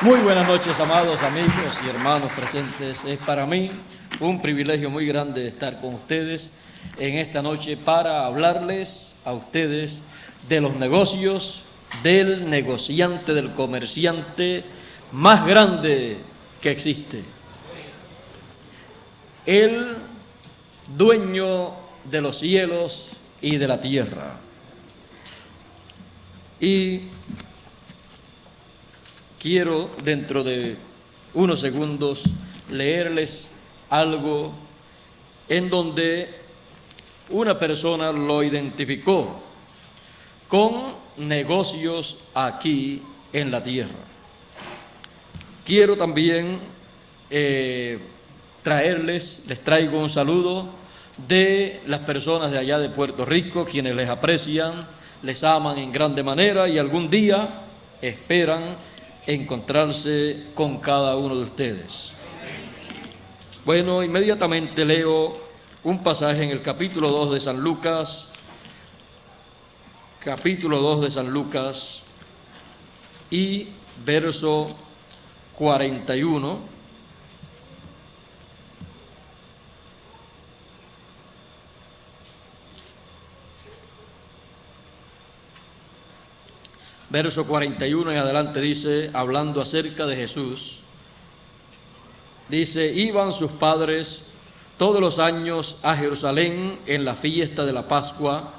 Muy buenas noches, amados amigos y hermanos presentes. Es para mí un privilegio muy grande estar con ustedes en esta noche para hablarles a ustedes de los negocios del negociante, del comerciante más grande que existe. El dueño de los cielos y de la tierra. Y quiero, dentro de unos segundos, leerles algo en donde una persona lo identificó con negocios aquí en la tierra. Quiero también les traigo un saludo de las personas de allá de Puerto Rico, quienes les aprecian, les aman en grande manera y algún día esperan encontrarse con cada uno de ustedes. Bueno, inmediatamente leo un pasaje en el capítulo 2 de San Lucas, y verso 41. Verso 41 en adelante dice, hablando acerca de Jesús, dice: iban sus padres todos los años a Jerusalén en la fiesta de la Pascua,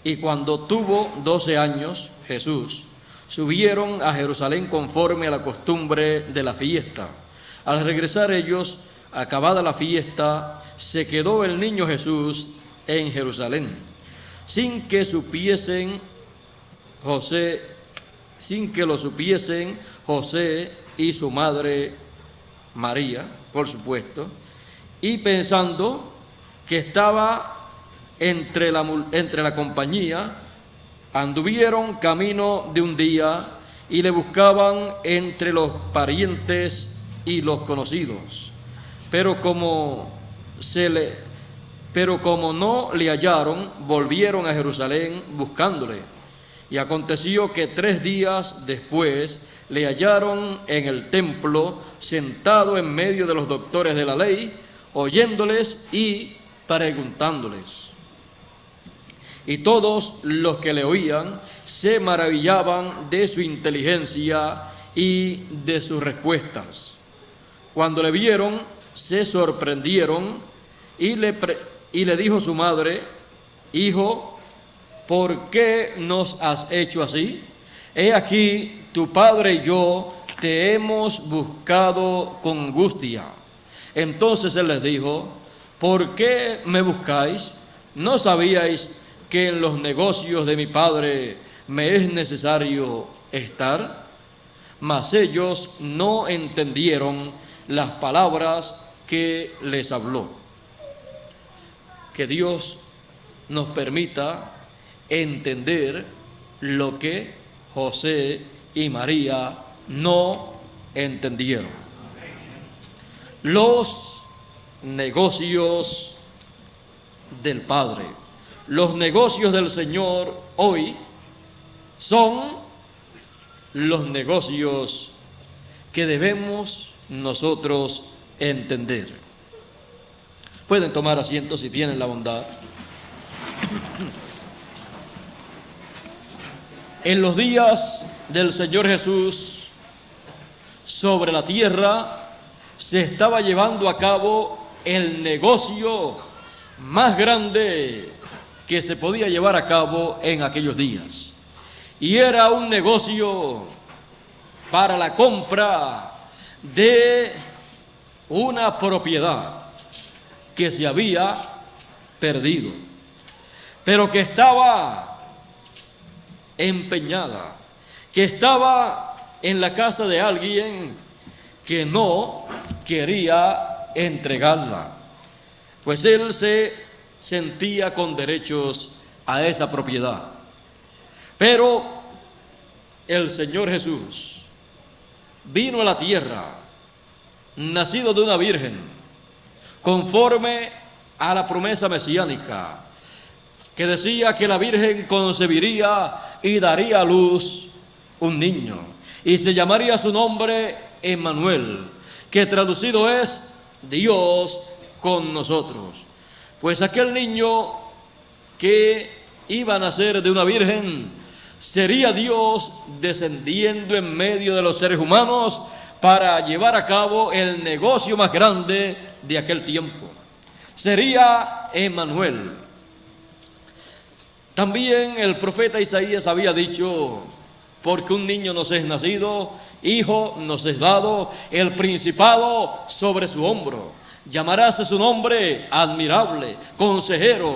y cuando tuvo 12 años, Jesús, subieron a Jerusalén conforme a la costumbre de la fiesta. Al regresar ellos, acabada la fiesta, se quedó el niño Jesús en Jerusalén, sin que lo supiesen José y su madre María, por supuesto, y pensando que estaba entre la compañía, anduvieron camino de un día y le buscaban entre los parientes y los conocidos, pero como no le hallaron, volvieron a Jerusalén buscándole. Y aconteció que 3 días después le hallaron en el templo, sentado en medio de los doctores de la ley, oyéndoles y preguntándoles. Y todos los que le oían se maravillaban de su inteligencia y de sus respuestas. Cuando le vieron, se sorprendieron y le dijo su madre: Hijo, ¿por qué nos has hecho así? He aquí, tu padre y yo te hemos buscado con angustia. Entonces él les dijo: ¿por qué me buscáis? ¿No sabíais que en los negocios de mi padre me es necesario estar? Mas ellos no entendieron las palabras que les habló. Que Dios nos permita entender lo que José y María no entendieron. Los negocios del Padre, los negocios del Señor hoy son los negocios que debemos nosotros entender. Pueden tomar asiento si tienen la bondad. En los días del Señor Jesús, sobre la tierra, se estaba llevando a cabo el negocio más grande que se podía llevar a cabo en aquellos días. Y era un negocio para la compra de una propiedad que se había perdido, pero que estaba empeñada, que estaba en la casa de alguien que no quería entregarla, pues él se sentía con derechos a esa propiedad. Pero el Señor Jesús vino a la tierra, nacido de una virgen, conforme a la promesa mesiánica, que decía que la Virgen concebiría y daría a luz un niño. y se llamaría su nombre Emmanuel, que traducido es Dios con nosotros. Pues aquel niño que iba a nacer de una virgen sería Dios descendiendo en medio de los seres humanos para llevar a cabo el negocio más grande de aquel tiempo. Sería Emmanuel. También el profeta Isaías había dicho: porque un niño nos es nacido, hijo nos es dado, el principado sobre su hombro. Llamaráse su nombre Admirable, Consejero,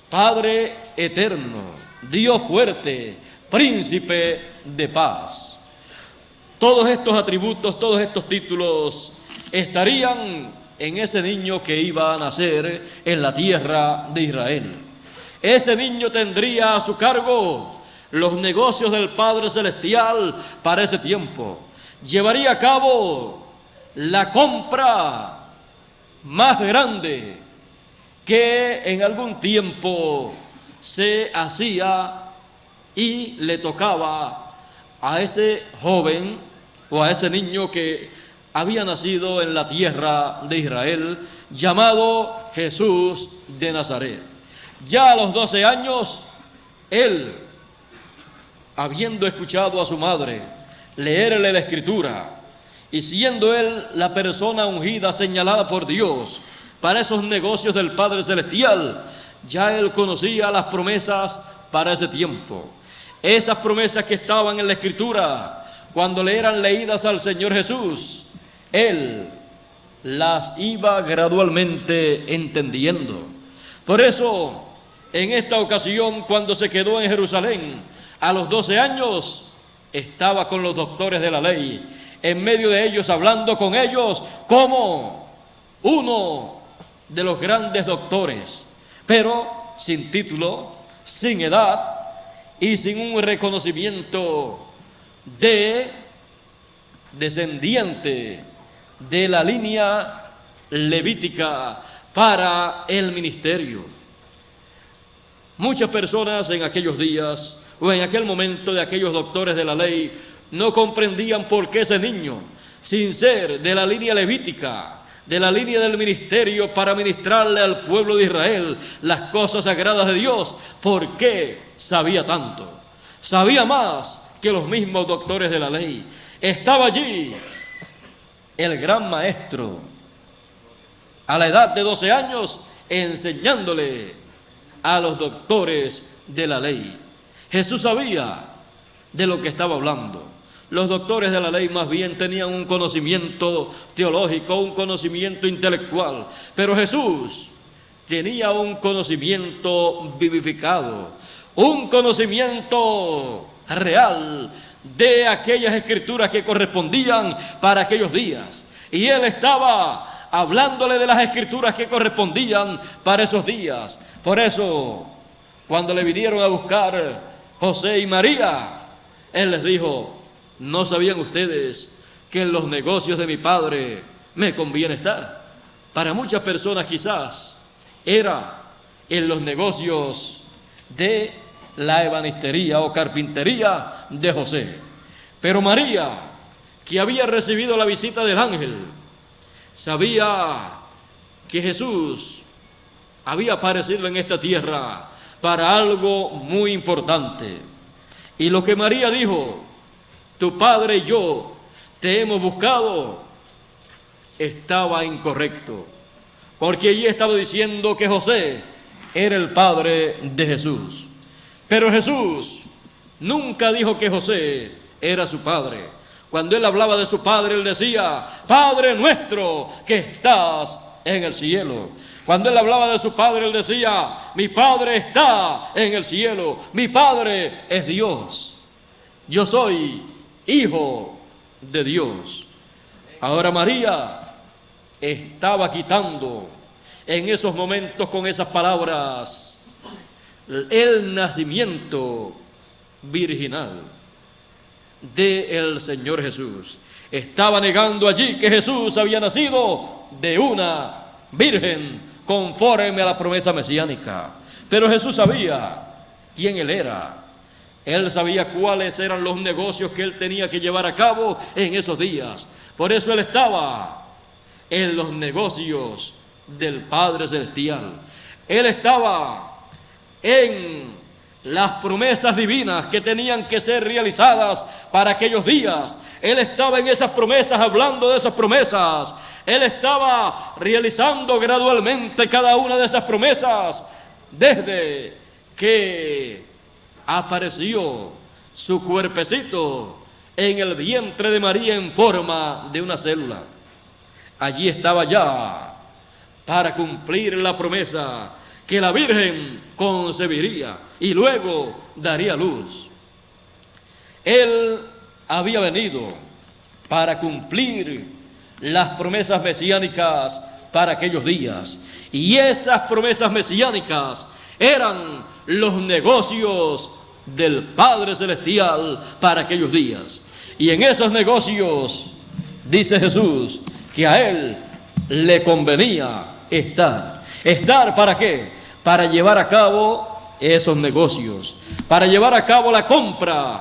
Padre Eterno, Dios Fuerte, Príncipe de Paz. Todos estos atributos, todos estos títulos estarían en ese niño que iba a nacer en la tierra de Israel. Ese niño tendría a su cargo los negocios del Padre Celestial para ese tiempo. Llevaría a cabo la compra más grande que en algún tiempo se hacía y le tocaba a ese joven o a ese niño que había nacido en la tierra de Israel, llamado Jesús de Nazaret. Ya a los 12 años, él, habiendo escuchado a su madre leerle la Escritura y siendo él la persona ungida, señalada por Dios para esos negocios del Padre Celestial, ya él conocía las promesas para ese tiempo. Esas promesas que estaban en la Escritura, cuando le eran leídas al Señor Jesús, él las iba gradualmente entendiendo. Por eso, en esta ocasión, cuando se quedó en Jerusalén, a los 12 años, estaba con los doctores de la ley, en medio de ellos, hablando con ellos como uno de los grandes doctores, pero sin título, sin edad y sin un reconocimiento de descendiente de la línea levítica para el ministerio. Muchas personas en aquellos días o en aquel momento de aquellos doctores de la ley no comprendían por qué ese niño, sin ser de la línea levítica, de la línea del ministerio para ministrarle al pueblo de Israel las cosas sagradas de Dios, por qué sabía tanto. Sabía más que los mismos doctores de la ley. Estaba allí el gran maestro, a la edad de 12 años, enseñándole a los doctores de la ley. Jesús sabía de lo que estaba hablando. Los doctores de la ley más bien tenían un conocimiento teológico, un conocimiento intelectual, pero Jesús tenía un conocimiento vivificado, un conocimiento real de aquellas escrituras que correspondían para aquellos días. Y él estaba hablándole de las escrituras que correspondían para esos días. Por eso, cuando le vinieron a buscar José y María, él les dijo: ¿no sabían ustedes que en los negocios de mi Padre me conviene estar? Para muchas personas quizás era en los negocios de la ebanistería o carpintería de José. Pero María, que había recibido la visita del ángel, sabía que Jesús había aparecido en esta tierra para algo muy importante. Y lo que María dijo: tu padre y yo te hemos buscado, estaba incorrecto, porque ella estaba diciendo que José era el padre de Jesús. Pero Jesús nunca dijo que José era su padre. Cuando él hablaba de su padre, él decía: Padre nuestro que estás en el cielo. Cuando él hablaba de su padre, él decía: mi padre está en el cielo, mi padre es Dios. Yo soy hijo de Dios. Ahora María estaba quitando en esos momentos, con esas palabras, el nacimiento virginal del Señor Jesús. Estaba negando allí que Jesús había nacido de una virgen conforme a la promesa mesiánica. Pero Jesús sabía quién él era. Él sabía cuáles eran los negocios que él tenía que llevar a cabo en esos días. Por eso él estaba en los negocios del Padre Celestial. Él estaba en las promesas divinas que tenían que ser realizadas para aquellos días. Él estaba en esas promesas, hablando de esas promesas. Él estaba realizando gradualmente cada una de esas promesas desde que apareció su cuerpecito en el vientre de María en forma de una célula. Allí estaba ya para cumplir la promesa que la Virgen concebiría y luego daría luz. Él había venido para cumplir las promesas mesiánicas para aquellos días, y esas promesas mesiánicas eran los negocios del Padre Celestial para aquellos días. Y en esos negocios, dice Jesús, que a él le convenía estar. ¿Estar para qué? Para llevar a cabo esos negocios, para llevar a cabo la compra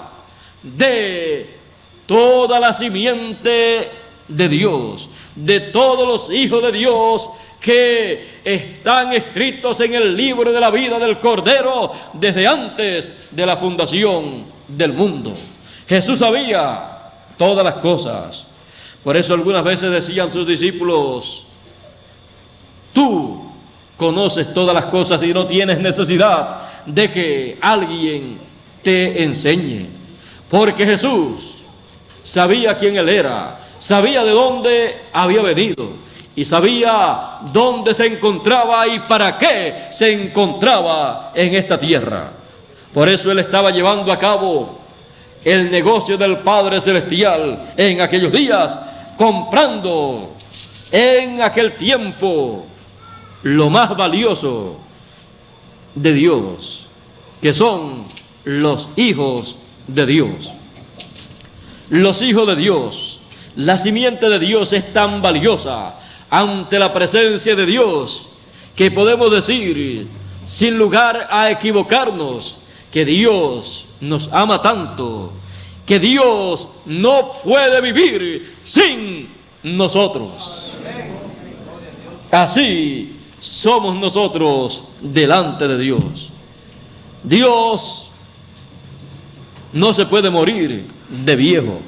de toda la simiente de Dios, de todos los hijos de Dios que están escritos en el libro de la vida del Cordero desde antes de la fundación del mundo. Jesús sabía todas las cosas. Por eso algunas veces decían sus discípulos: tú conoces todas las cosas y no tienes necesidad de que alguien te enseñe. Porque Jesús sabía quién él era, sabía de dónde había venido y sabía dónde se encontraba y para qué se encontraba en esta tierra. Por eso él estaba llevando a cabo el negocio del Padre Celestial en aquellos días, comprando en aquel tiempo lo más valioso de Dios, que son los hijos de Dios. Los hijos de Dios, la simiente de Dios es tan valiosa ante la presencia de Dios que podemos decir, sin lugar a equivocarnos, que Dios nos ama tanto, que Dios no puede vivir sin nosotros. Así somos nosotros delante de Dios. Dios no se puede morir de viejo,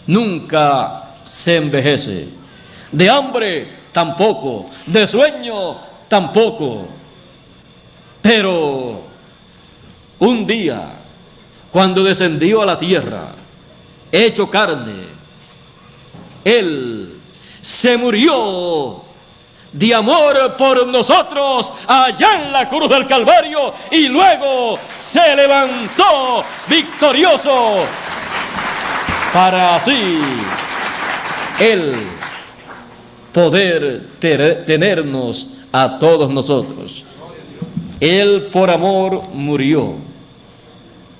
nunca se envejece. De hambre tampoco, de sueño tampoco. Pero un día, cuando descendió a la tierra, hecho carne, Él se murió de amor por nosotros allá en la cruz del Calvario, y luego se levantó victorioso para así Él poder tenernos a todos nosotros. Él por amor murió.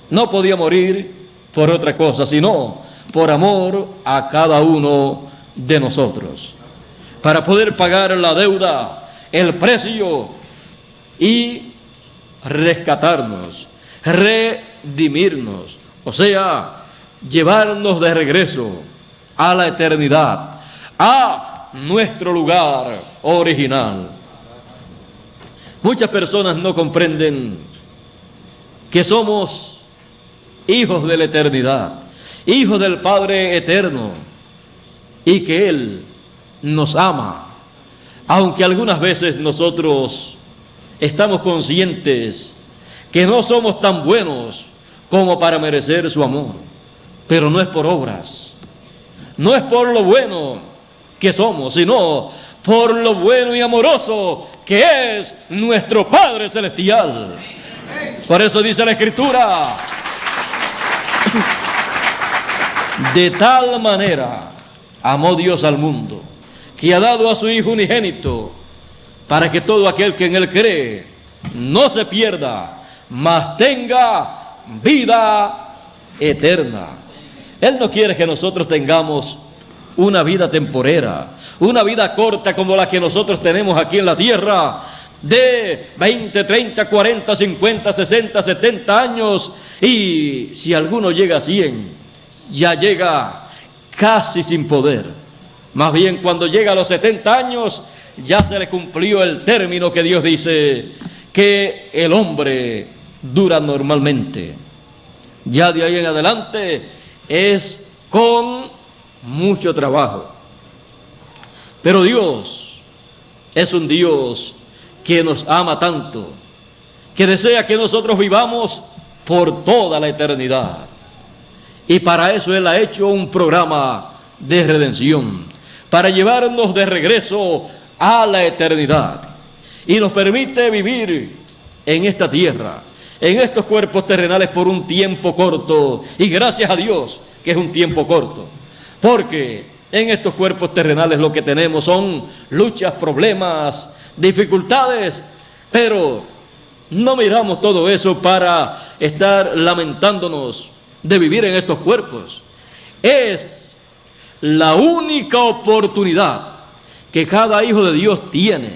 No podía morir por otra cosa, sino por amor a cada uno de nosotros, para poder pagar la deuda, el precio y rescatarnos, redimirnos, o sea, llevarnos de regreso a la eternidad, a nuestro lugar original. Muchas personas no comprenden que somos hijos de la eternidad, hijos del Padre eterno, y que Él nos ama, aunque algunas veces nosotros estamos conscientes que no somos tan buenos como para merecer su amor, pero no es por obras, no es por lo bueno que somos, sino por lo bueno y amoroso que es nuestro Padre Celestial. Por eso dice la Escritura: de tal manera amó Dios al mundo, que ha dado a su Hijo unigénito, para que todo aquel que en Él cree no se pierda, mas tenga vida eterna. Él no quiere que nosotros tengamos una vida temporera, una vida corta como la que nosotros tenemos aquí en la tierra, de 20, 30, 40, 50, 60, 70 años, y si alguno llega a 100, ya llega casi sin poder. Más bien, cuando llega a los 70 años, ya se le cumplió el término que Dios dice que el hombre dura normalmente. Ya de ahí en adelante es con mucho trabajo. Pero Dios es un Dios que nos ama tanto, que desea que nosotros vivamos por toda la eternidad. Y para eso Él ha hecho un programa de redención, para llevarnos de regreso a la eternidad. Y nos permite vivir en esta tierra, en estos cuerpos terrenales por un tiempo corto. Y gracias a Dios que es un tiempo corto, porque en estos cuerpos terrenales lo que tenemos son luchas, problemas, dificultades, pero no miramos todo eso para estar lamentándonos de vivir en estos cuerpos. Es la única oportunidad que cada hijo de Dios tiene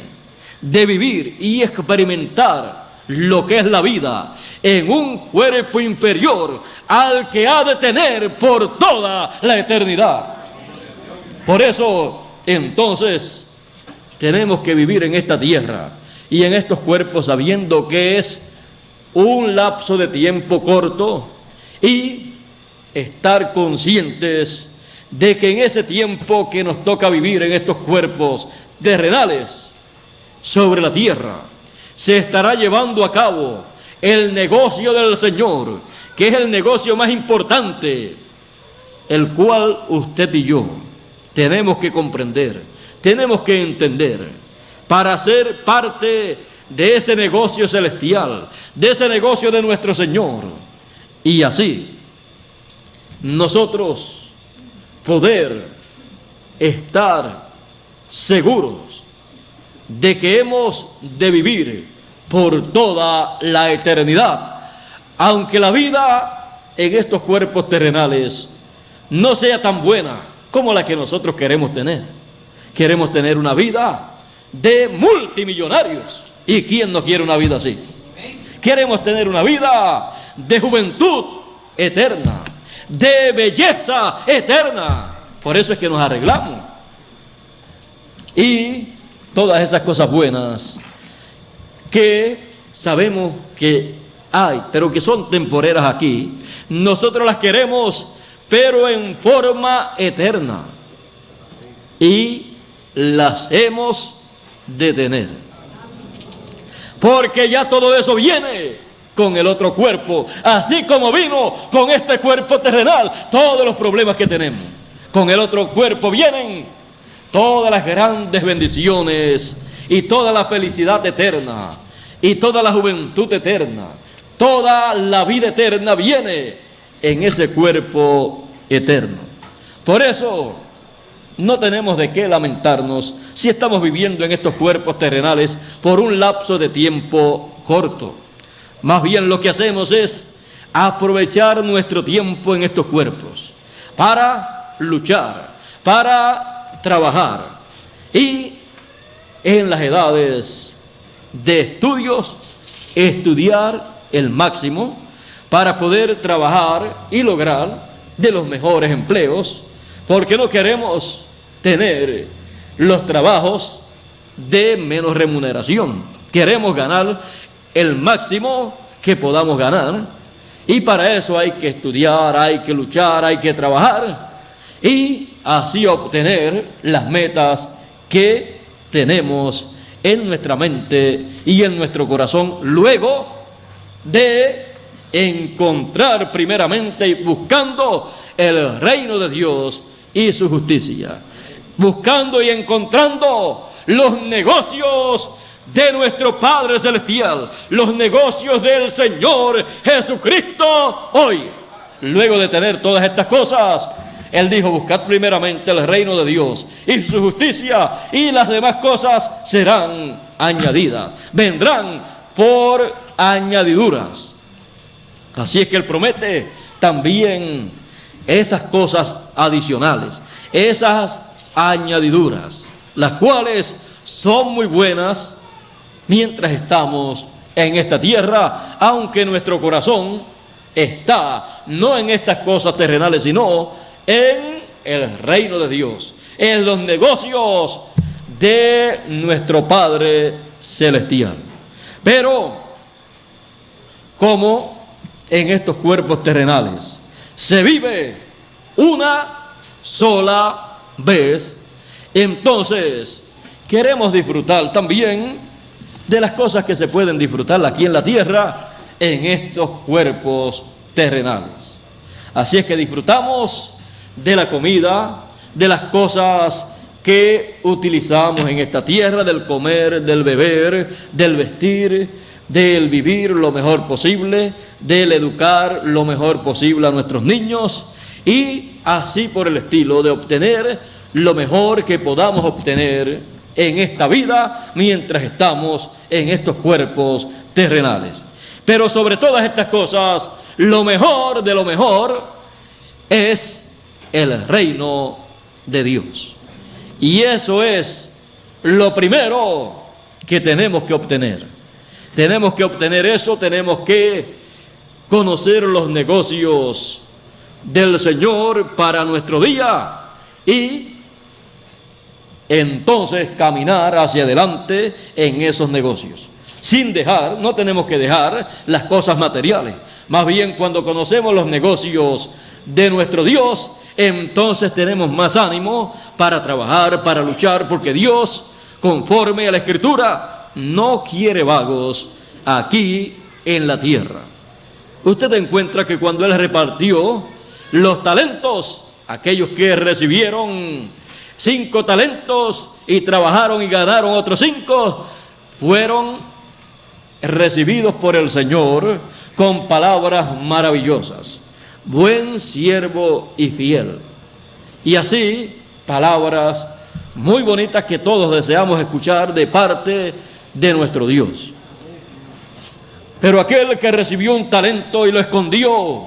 de vivir y experimentar lo que es la vida en un cuerpo inferior al que ha de tener por toda la eternidad. Por eso, entonces, tenemos que vivir en esta tierra y en estos cuerpos sabiendo que es un lapso de tiempo corto, y estar conscientes de que en ese tiempo que nos toca vivir en estos cuerpos terrenales sobre la tierra, se estará llevando a cabo el negocio del Señor, que es el negocio más importante, el cual usted y yo tenemos que comprender, tenemos que entender, para ser parte de ese negocio celestial, de ese negocio de nuestro Señor, y así nosotros poder estar seguros de que hemos de vivir por toda la eternidad, aunque la vida en estos cuerpos terrenales no sea tan buena como la que nosotros queremos tener. Queremos tener una vida de multimillonarios. ¿Y quién no quiere una vida así? Queremos tener una vida de juventud eterna, de belleza eterna. Por eso es que nos arreglamos. Y todas esas cosas buenas que sabemos que hay, pero que son temporeras aquí, nosotros las queremos, pero en forma eterna. Y las hemos de tener. Porque ya todo eso viene con el otro cuerpo, así como vino con este cuerpo terrenal. Todos los problemas que tenemos, con el otro cuerpo vienen todas las grandes bendiciones y toda la felicidad eterna y toda la juventud eterna, toda la vida eterna viene en ese cuerpo eterno. Por eso no tenemos de qué lamentarnos si estamos viviendo en estos cuerpos terrenales por un lapso de tiempo corto. Más bien lo que hacemos es aprovechar nuestro tiempo en estos cuerpos para luchar, para trabajar, y en las edades de estudios estudiar el máximo para poder trabajar y lograr de los mejores empleos, porque no queremos tener los trabajos de menos remuneración. Queremos ganar el máximo que podamos ganar, y para eso hay que estudiar, hay que luchar, hay que trabajar y así obtener las metas que tenemos en nuestra mente y en nuestro corazón, luego de encontrar primeramente y buscando el reino de Dios y su justicia, buscando y encontrando los negocios de nuestro Padre Celestial, los negocios del Señor Jesucristo hoy. Luego de tener todas estas cosas, Él dijo: buscad primeramente el reino de Dios y su justicia, y las demás cosas serán añadidas, vendrán por añadiduras. Así es que Él promete también esas cosas adicionales, esas añadiduras, las cuales son muy buenas mientras estamos en esta tierra, aunque nuestro corazón está no en estas cosas terrenales, sino en el reino de Dios, en los negocios de nuestro Padre Celestial. Pero, como en estos cuerpos terrenales se vive una sola vez, entonces queremos disfrutar también de las cosas que se pueden disfrutar aquí en la tierra, en estos cuerpos terrenales. Así es que disfrutamos de la comida, de las cosas que utilizamos en esta tierra, del comer, del beber, del vestir, del vivir lo mejor posible, del educar lo mejor posible a nuestros niños y así por el estilo, de obtener lo mejor que podamos obtener en esta vida mientras estamos en estos cuerpos terrenales. Pero sobre todas estas cosas, lo mejor de lo mejor es el reino de Dios. Y eso es lo primero que tenemos que obtener. Tenemos que obtener eso, tenemos que conocer los negocios del Señor para nuestro día y entonces caminar hacia adelante en esos negocios. Sin dejar, no tenemos que dejar las cosas materiales. Más bien, cuando conocemos los negocios de nuestro Dios, entonces tenemos más ánimo para trabajar, para luchar, porque Dios, conforme a la Escritura, no quiere vagos aquí en la tierra. Usted encuentra que cuando Él repartió los talentos, aquellos que recibieron 5 talentos y trabajaron y ganaron otros 5, fueron recibidos por el Señor con palabras maravillosas: buen siervo y fiel. Y así, palabras muy bonitas que todos deseamos escuchar de parte de nuestro Dios. Pero aquel que recibió un talento y lo escondió,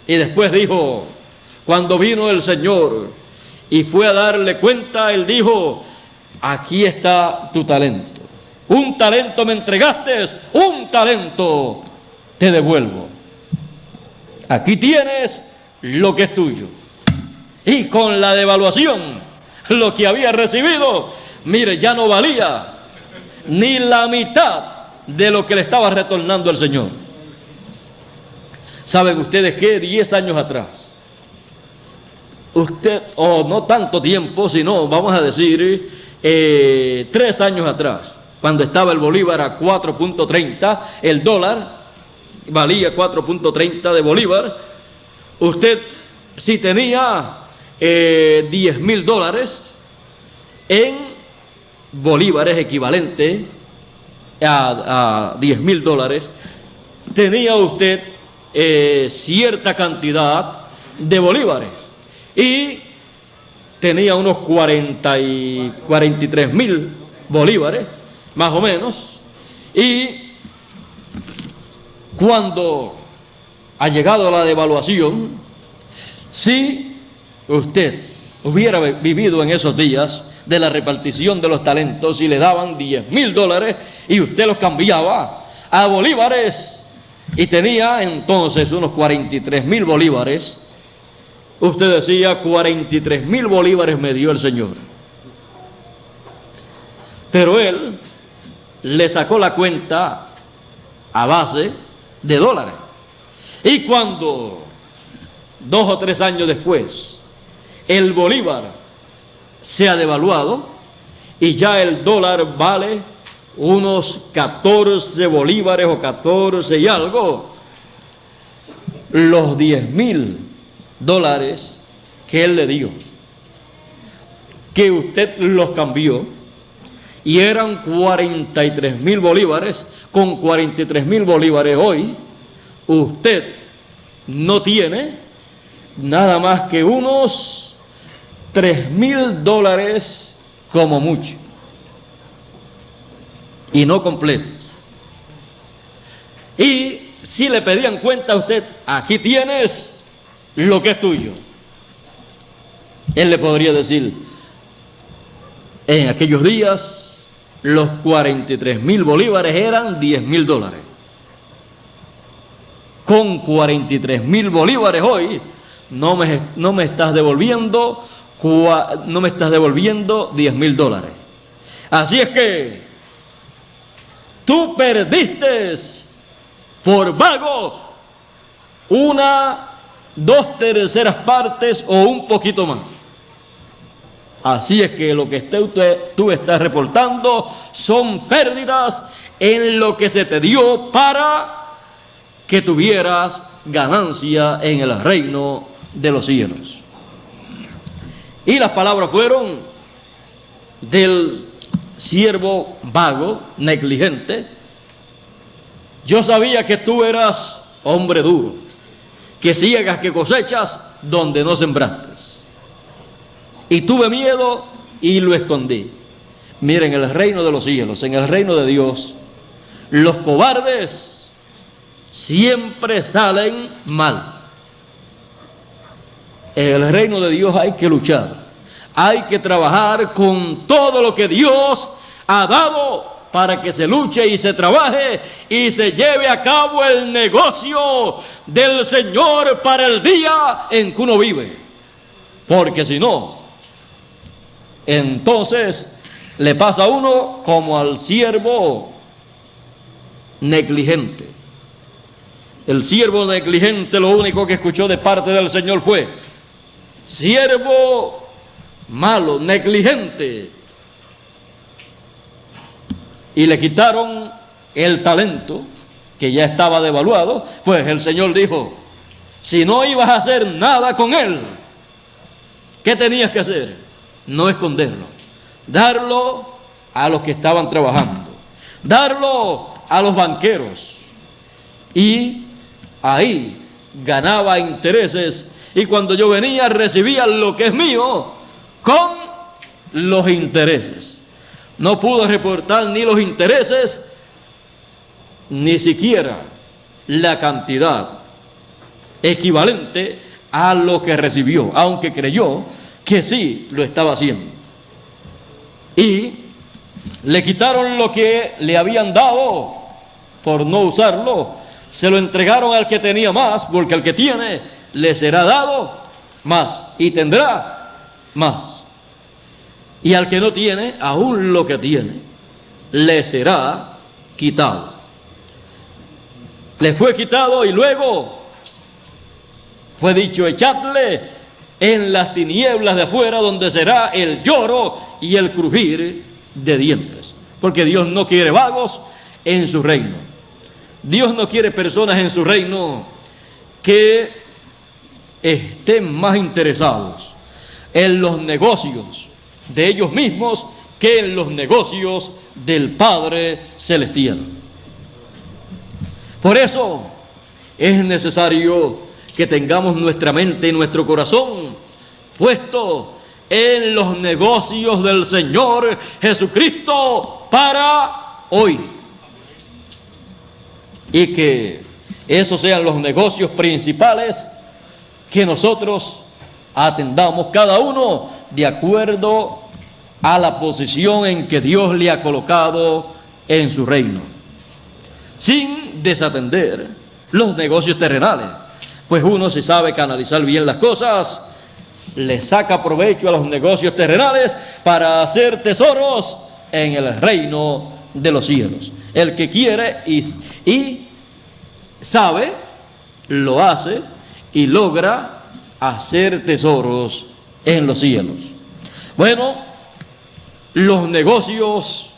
y después dijo, cuando vino el Señor y fue a darle cuenta, Él dijo: aquí está tu talento. Un talento me entregaste, un talento te devuelvo. Aquí tienes lo que es tuyo. Y con la devaluación, lo que había recibido, mire, ya no valía ni la mitad de lo que le estaba retornando el Señor. ¿Saben ustedes qué? 10 años atrás, usted, o no tanto tiempo, sino vamos a decir 3 años atrás, cuando estaba el bolívar a 4.30, el dólar valía 4.30 de bolívar, usted si tenía $10,000 en bolívares equivalente a $10,000, tenía usted cierta cantidad de bolívares y tenía unos 43,000 bolívares, más o menos. Y cuando ha llegado la devaluación, si usted hubiera vivido en esos días de la repartición de los talentos y le daban $10,000 y usted los cambiaba a bolívares y tenía entonces unos 43,000 bolívares, usted decía: 43,000 bolívares me dio el Señor. Pero Él le sacó la cuenta a base de dólares. Y cuando 2 o 3 años después el bolívar se ha devaluado y ya el dólar vale unos 14 bolívares o 14 y algo, los $10,000 que Él le dio, que usted los cambió y eran 43,000 bolívares, con 43,000 bolívares hoy usted no tiene nada más que unos $3,000 como mucho, y no completos. Y si le pedían cuenta a usted: aquí tienes lo que es tuyo, Él le podría decir: en aquellos días los 43.000 bolívares eran 10.000 dólares. Con 43.000 bolívares hoy no me estás devolviendo 10.000 dólares. Así es que tú perdiste por vago 2/3 partes o un poquito más. Así es que lo que tú estás reportando son pérdidas en lo que se te dio para que tuvieras ganancia en el reino de los cielos. Y las palabras fueron del siervo vago, negligente: yo sabía que tú eras hombre duro, que ciegas, que cosechas donde no sembraste. Y tuve miedo y lo escondí. Miren, en el reino de los cielos, en el reino de Dios, los cobardes siempre salen mal. En el reino de Dios hay que luchar, hay que trabajar con todo lo que Dios ha dado para que se luche y se trabaje y se lleve a cabo el negocio del Señor para el día en que uno vive. Porque si no, entonces le pasa a uno como al siervo negligente. El siervo negligente lo único que escuchó de parte del Señor fue: siervo malo, negligente. Y le quitaron el talento, que ya estaba devaluado. Pues el Señor dijo: si no ibas a hacer nada con él, ¿qué tenías que hacer? No esconderlo, darlo a los que estaban trabajando, darlo a los banqueros. Y ahí ganaba intereses, y cuando yo venía recibía lo que es mío con los intereses. No pudo reportar ni los intereses, ni siquiera la cantidad equivalente a lo que recibió, aunque creyó que sí lo estaba haciendo. Y le quitaron lo que le habían dado por no usarlo, se lo entregaron al que tenía más, porque al que tiene le será dado más y tendrá más. Y al que no tiene, aún lo que tiene le será quitado. Le fue quitado y luego fue dicho: echadle en las tinieblas de afuera, donde será el lloro y el crujir de dientes. Porque Dios no quiere vagos en su reino. Dios no quiere personas en su reino que estén más interesados en los negocios de ellos mismos que en los negocios del Padre Celestial. Por eso es necesario que tengamos nuestra mente y nuestro corazón puesto en los negocios del Señor Jesucristo para hoy, y que esos sean los negocios principales que nosotros atendamos, cada uno de acuerdo a la posición en que Dios le ha colocado en su reino, sin desatender los negocios terrenales. Pues uno, si sabe canalizar bien las cosas, le saca provecho a los negocios terrenales para hacer tesoros en el reino de los cielos. El que quiere y sabe, lo hace y logra hacer tesoros en los cielos. Bueno, los negocios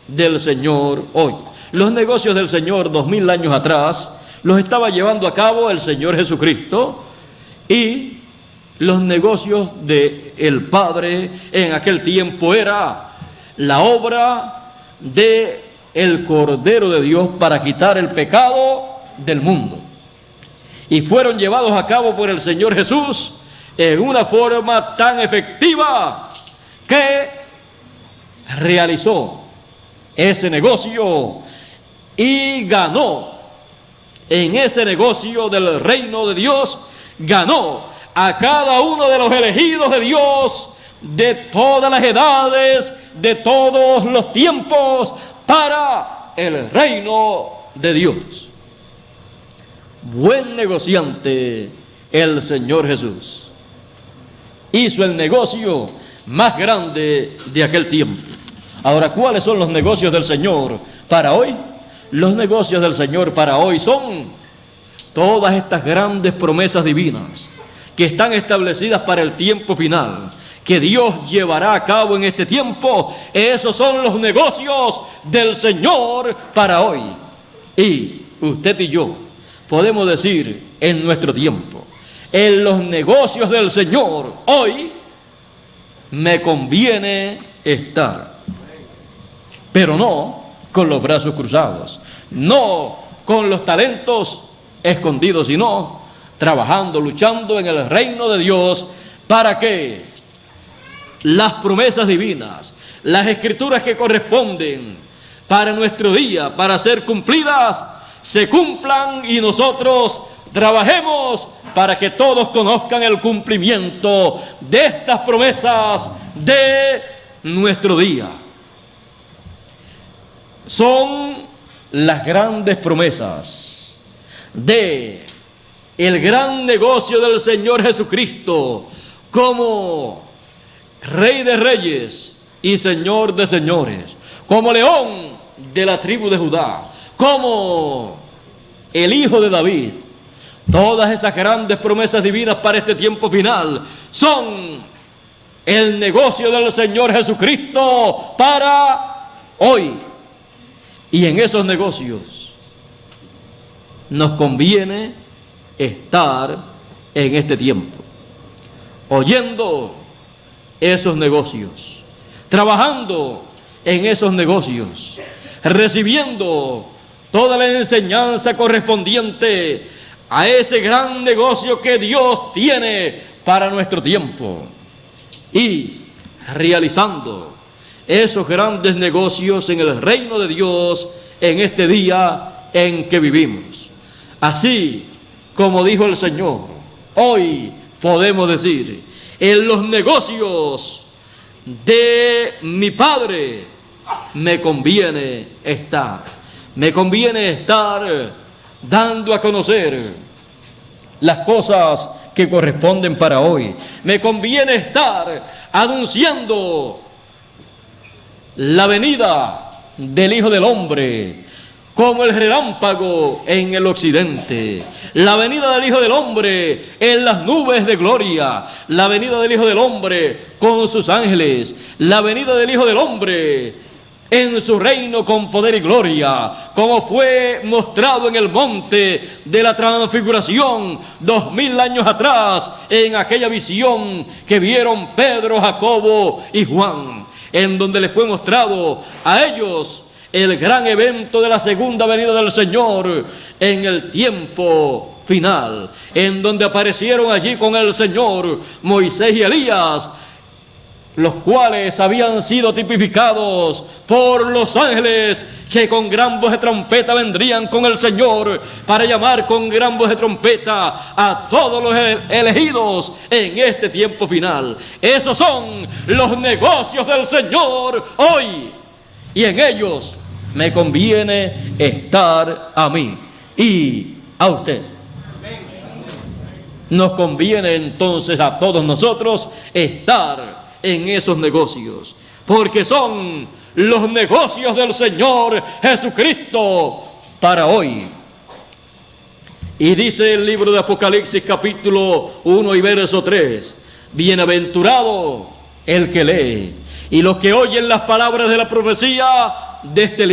del Señor hoy, los negocios del Señor 2000 años atrás, los estaba llevando a cabo el Señor Jesucristo, y los negocios del Padre en aquel tiempo era la obra de el Cordero de Dios para quitar el pecado del mundo, y fueron llevados a cabo por el Señor Jesús en una forma tan efectiva que realizó ese negocio y ganó. En ese negocio del reino de Dios ganó a cada uno de los elegidos de Dios de todas las edades, de todos los tiempos, para el reino de Dios. Buen negociante el Señor Jesús. Hizo el negocio más grande de aquel tiempo. Ahora, ¿cuáles son los negocios del Señor para hoy? Los negocios del Señor para hoy son todas estas grandes promesas divinas que están establecidas para el tiempo final, que Dios llevará a cabo en este tiempo. Esos son los negocios del Señor para hoy. Y usted y yo podemos decir en nuestro tiempo: en los negocios del Señor hoy me conviene estar, pero no con los brazos cruzados, no con los talentos escondidos, sino trabajando, luchando en el reino de Dios para que las promesas divinas, las escrituras que corresponden para nuestro día, para ser cumplidas, se cumplan, y nosotros trabajemos para que todos conozcan el cumplimiento de estas promesas de nuestro día. Son las grandes promesas de el gran negocio del Señor Jesucristo como Rey de Reyes y Señor de Señores, como León de la tribu de Judá, como el Hijo de David. Todas esas grandes promesas divinas para este tiempo final son el negocio del Señor Jesucristo para hoy. Y en esos negocios nos conviene estar en este tiempo, oyendo esos negocios, trabajando en esos negocios, recibiendo toda la enseñanza correspondiente a ese gran negocio que Dios tiene para nuestro tiempo, y realizando esos grandes negocios en el reino de Dios en este día en que vivimos. Así como dijo el Señor, hoy podemos decir: en los negocios de mi Padre me conviene estar. Me conviene estar dando a conocer las cosas que corresponden para hoy. Me conviene estar anunciando la venida del Hijo del Hombre como el relámpago en el occidente, la venida del Hijo del Hombre en las nubes de gloria, la venida del Hijo del Hombre con sus ángeles, la venida del Hijo del Hombre en su reino con poder y gloria, como fue mostrado en el monte de la transfiguración 2000 años atrás, en aquella visión que vieron Pedro, Jacobo y Juan, en donde les fue mostrado a ellos el gran evento de la segunda venida del Señor en el tiempo final, en donde aparecieron allí con el Señor Moisés y Elías, los cuales habían sido tipificados por los ángeles que con gran voz de trompeta vendrían con el Señor para llamar con gran voz de trompeta a todos los elegidos en este tiempo final. Esos son los negocios del Señor hoy, y en ellos me conviene estar a mí y a usted. Nos conviene entonces a todos nosotros estar en esos negocios, porque son los negocios del Señor Jesucristo para hoy. Y dice el libro de Apocalipsis capítulo 1 y verso 3: bienaventurado el que lee y los que oyen las palabras de la profecía de este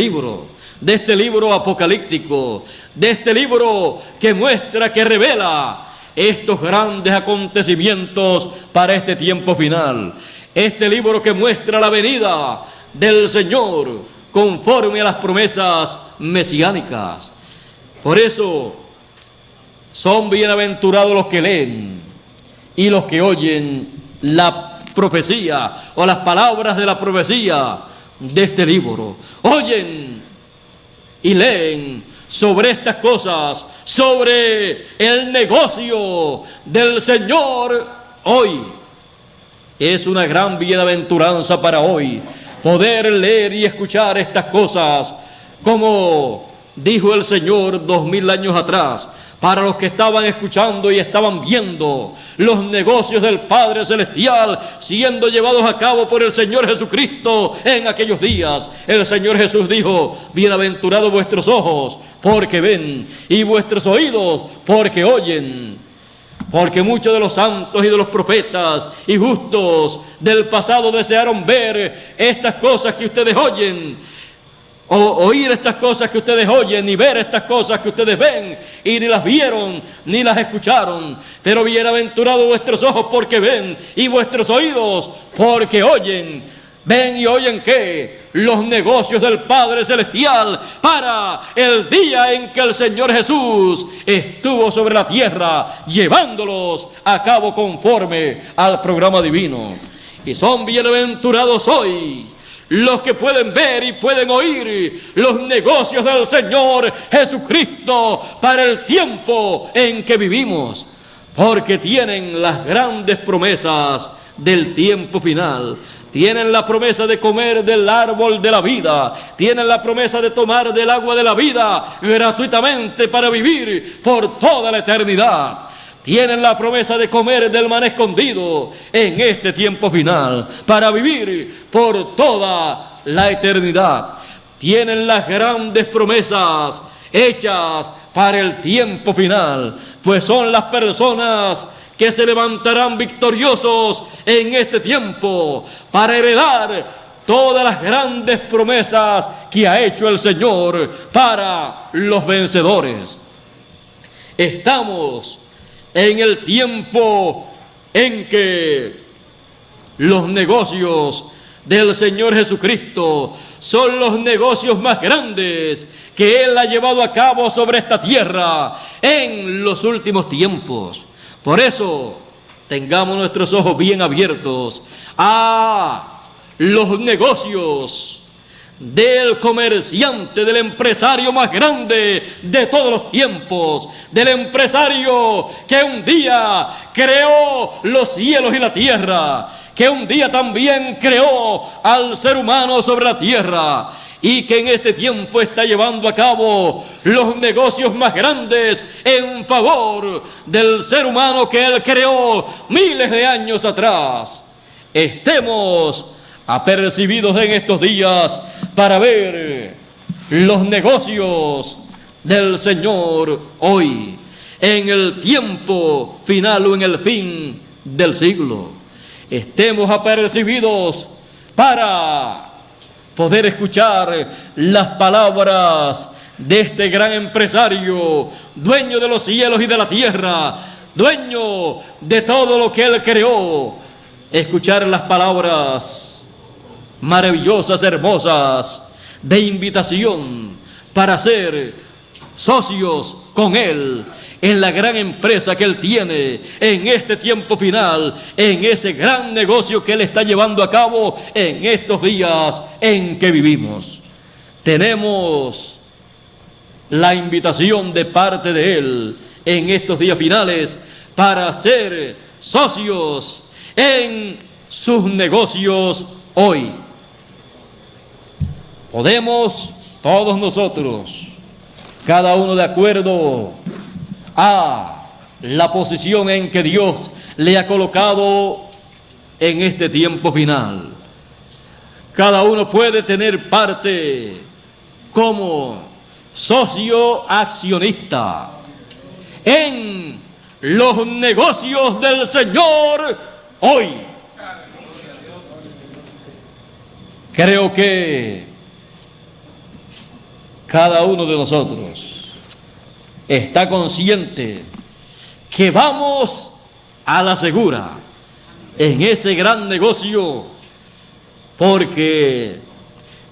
libro apocalíptico, de este libro que muestra, que revela estos grandes acontecimientos para este tiempo final. Este libro que muestra la venida del Señor conforme a las promesas mesiánicas. Por eso son bienaventurados los que leen y los que oyen la profecía o las palabras de la profecía de este libro. Oyen y leen sobre estas cosas, sobre el negocio del Señor hoy. Es una gran bienaventuranza para hoy poder leer y escuchar estas cosas, como dijo el Señor 2000 años atrás, para los que estaban escuchando y estaban viendo los negocios del Padre Celestial siendo llevados a cabo por el Señor Jesucristo en aquellos días. El Señor Jesús dijo: bienaventurados vuestros ojos porque ven, y vuestros oídos porque oyen. Porque muchos de los santos y de los profetas y justos del pasado desearon ver estas cosas que ustedes oyen, o oír estas cosas que ustedes oyen, y ver estas cosas que ustedes ven, y ni las vieron ni las escucharon. Pero bienaventurados vuestros ojos porque ven, y vuestros oídos porque oyen. Ven y oyen ¿qué? Los negocios del Padre Celestial para el día en que el Señor Jesús estuvo sobre la tierra, llevándolos a cabo conforme al programa divino. Y son bienaventurados hoy los que pueden ver y pueden oír los negocios del Señor Jesucristo para el tiempo en que vivimos, porque tienen las grandes promesas del tiempo final. Tienen la promesa de comer del árbol de la vida. Tienen la promesa de tomar del agua de la vida gratuitamente para vivir por toda la eternidad. Tienen la promesa de comer del maná escondido en este tiempo final para vivir por toda la eternidad. Tienen las grandes promesas hechas para el tiempo final, pues son las personas que se levantarán victoriosos en este tiempo para heredar todas las grandes promesas que ha hecho el Señor para los vencedores. Estamos en el tiempo en que los negocios del Señor Jesucristo son los negocios más grandes que Él ha llevado a cabo sobre esta tierra en los últimos tiempos. Por eso, tengamos nuestros ojos bien abiertos a los negocios del comerciante, del empresario más grande de todos los tiempos, del empresario que un día creó los cielos y la tierra, que un día también creó al ser humano sobre la tierra, y que en este tiempo está llevando a cabo los negocios más grandes en favor del ser humano que Él creó miles de años atrás. Estemos apercibidos en estos días para ver los negocios del Señor hoy, en el tiempo final o en el fin del siglo. Estemos apercibidos para poder escuchar las palabras de este gran empresario, dueño de los cielos y de la tierra, dueño de todo lo que Él creó. Escuchar las palabras maravillosas, hermosas, de invitación para ser socios con Él en la gran empresa que Él tiene en este tiempo final, en ese gran negocio que Él está llevando a cabo en estos días en que vivimos. Tenemos la invitación de parte de Él en estos días finales para ser socios en sus negocios hoy. Podemos todos nosotros, cada uno de acuerdo a la posición en que Dios le ha colocado en este tiempo final. Cada uno puede tener parte como socio accionista en los negocios del Señor hoy. Creo que cada uno de nosotros está consciente que vamos a la segura en ese gran negocio, porque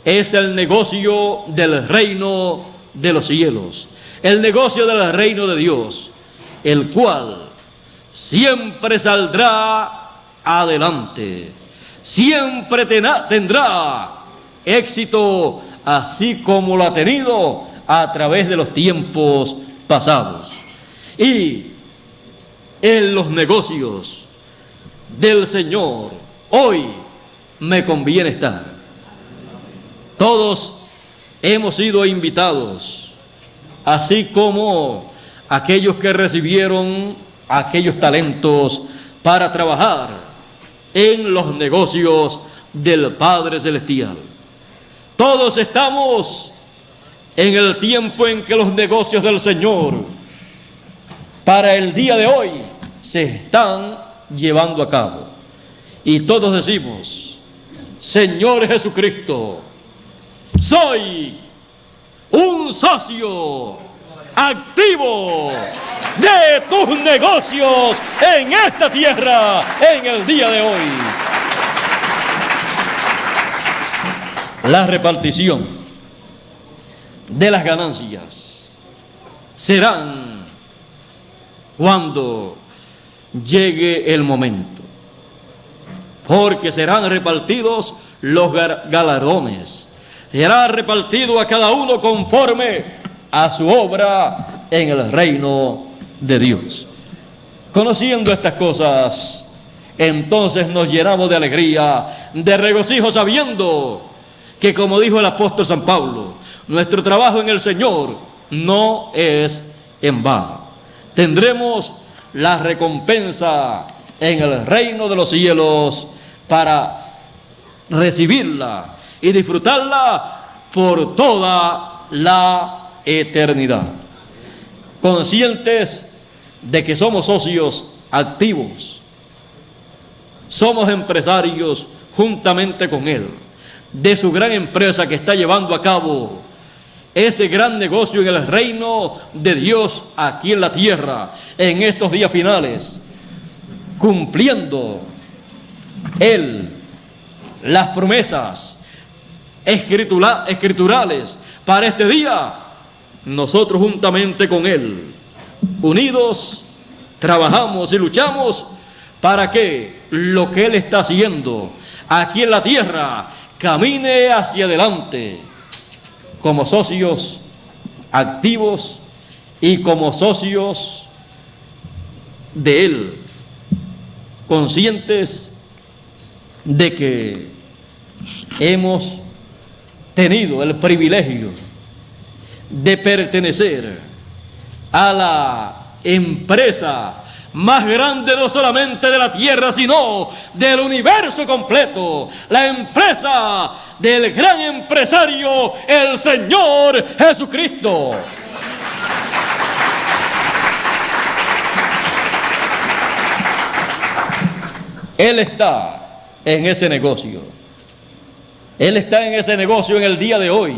es el negocio del reino de los cielos, el negocio del reino de Dios, el cual siempre saldrá adelante, siempre tendrá éxito, así como lo ha tenido a través de los tiempos pasados. Y en los negocios del Señor hoy me conviene estar. Todos hemos sido invitados, así como aquellos que recibieron aquellos talentos para trabajar en los negocios del Padre Celestial. Todos estamos en el tiempo en que los negocios del Señor para el día de hoy se están llevando a cabo. Y todos decimos: Señor Jesucristo, soy un socio activo de tus negocios en esta tierra en el día de hoy. La repartición de las ganancias serán cuando llegue el momento, porque serán repartidos los galardones, será repartido a cada uno conforme a su obra en el reino de Dios. Conociendo estas cosas, entonces nos llenamos de alegría, de regocijo, sabiendo que, como dijo el apóstol San Pablo, nuestro trabajo en el Señor no es en vano. Tendremos la recompensa en el reino de los cielos para recibirla y disfrutarla por toda la eternidad. Conscientes de que somos socios activos, somos empresarios juntamente con Él, de su gran empresa que está llevando a cabo ese gran negocio en el reino de Dios aquí en la tierra, en estos días finales, cumpliendo Él las promesas escriturales para este día. Nosotros juntamente con Él, unidos, trabajamos y luchamos para que lo que Él está haciendo aquí en la tierra camine hacia adelante, como socios activos y como socios de Él, conscientes de que hemos tenido el privilegio de pertenecer a la empresa más grande, no solamente de la tierra, sino del universo completo, la empresa del gran empresario, el Señor Jesucristo. Él está en ese negocio. Él está en ese negocio en el día de hoy,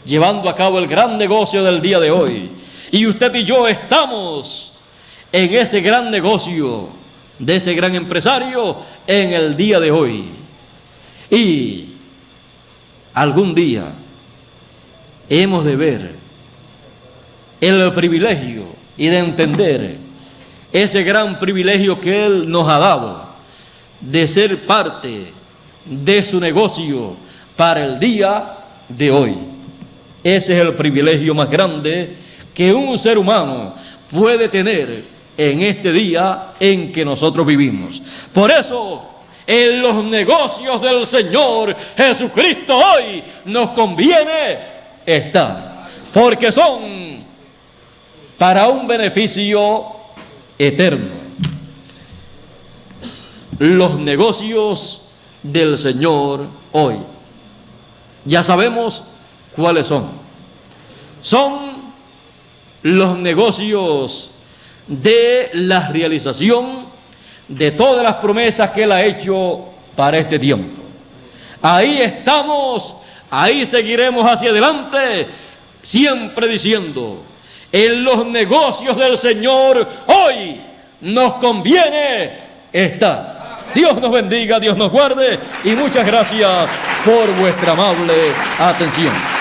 llevando a cabo el gran negocio del día de hoy. Y usted y yo estamos en ese gran negocio de ese gran empresario en el día de hoy. Y algún día hemos de ver el privilegio y de entender ese gran privilegio que Él nos ha dado de ser parte de su negocio para el día de hoy. Ese es el privilegio más grande que un ser humano puede tener en este día en que nosotros vivimos. Por eso, en los negocios del Señor Jesucristo hoy nos conviene estar, porque son para un beneficio eterno. Los negocios del Señor hoy, ya sabemos cuáles son. Son los negocios de la realización de todas las promesas que Él ha hecho para este tiempo. Ahí estamos, ahí seguiremos hacia adelante, siempre diciendo: en los negocios del Señor hoy nos conviene estar. Dios nos bendiga, Dios nos guarde y muchas gracias por vuestra amable atención.